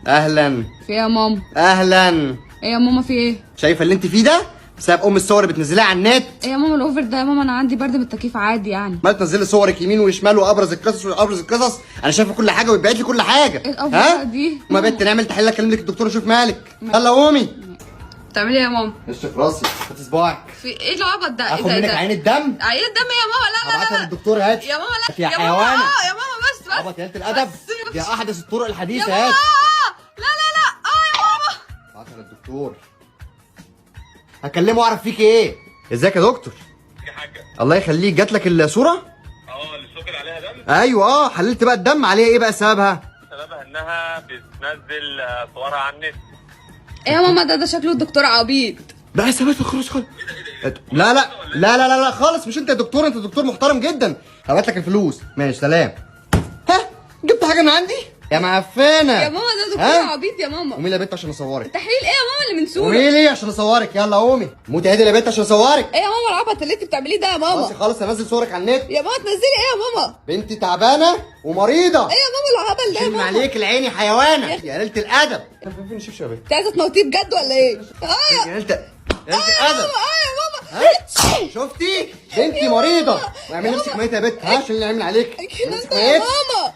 اهلا. في ايه يا ماما؟ اهلا. ايه يا ماما في ايه؟ شايفه اللي انت فيه ده بسبب الصور اللي بتنزليها على النت. ايه يا ماما الاوفر ده يا ماما؟ انا عندي برد من التكييف عادي يعني. ما تنزلي صورك يمين وشمال وابرز القصص وابرز القصص، انا شايفه كل حاجه وبيبعت لي كل حاجه. ايه الأوفر دي؟ ما بنت نعمل تحليل اكلم لك الدكتور اشوف مالك. يلا قومي. بتعملي ايه يا ماما؟ اشرف راسي هات صباعك. في ايه العبط ده؟ ايه اخد ده؟ منك عين الدم. عين الدم ايه يا ماما؟ لا لا هبعتها لا للدكتور. هات يا ماما لا يا ماما حيوانه. يا ماما بس عبط يا الادب. بس. دي احدث الطرق يا الحديثه. ماما هات لا لا لا يا ماما. هبعتها للدكتور. هكلمه اعرف فيك ايه. ازيك يا دكتور؟ يا حاجة. الله يخليك. جات لك الصوره؟ اللي سكر عليها دم. ايوه حللت بقى الدم عليها. ايه بقى سببها؟ سببها انها بتنزل صورها على النت. ايه يا ماما ده شكله الدكتور عبيط. بقى ثبت خلاص خالص. لا لا لا لا لا خالص. مش انت يا دكتور، انت دكتور محترم جدا. هبعت لك الفلوس. ماشي سلام. ها جبت حاجه من عندي يا معفنه. يا ماما ده دكتور عبيط يا ماما. قومي لي يا بنت عشان اصورك. تحليل ايه يا ماما اللي من صورة؟ قومي لي عشان اصورك. يلا قومي. موتي عدل يا بنت عشان اصورك. ايه يا ماما العبط اللي انت بتعمليه ده يا ماما؟ خلاص هنزل صورك على النت. يا ماما تنزلي ايه يا ماما؟ بنتي تعبانه ومريضه. ايه يا ماما العبط ده يا شيل ماما؟ عليك العين يا حيوانه يا قليله الادب. فين الشبشب يا بنت؟ انت عايزه تموتيه بجد ولا ايه؟ يا قليله الادب. يا ماما شفتي بنتي مريضه واعملي نفسك ميته يا بنت. ها عشان اللي عامل عليك. انت يا ماما.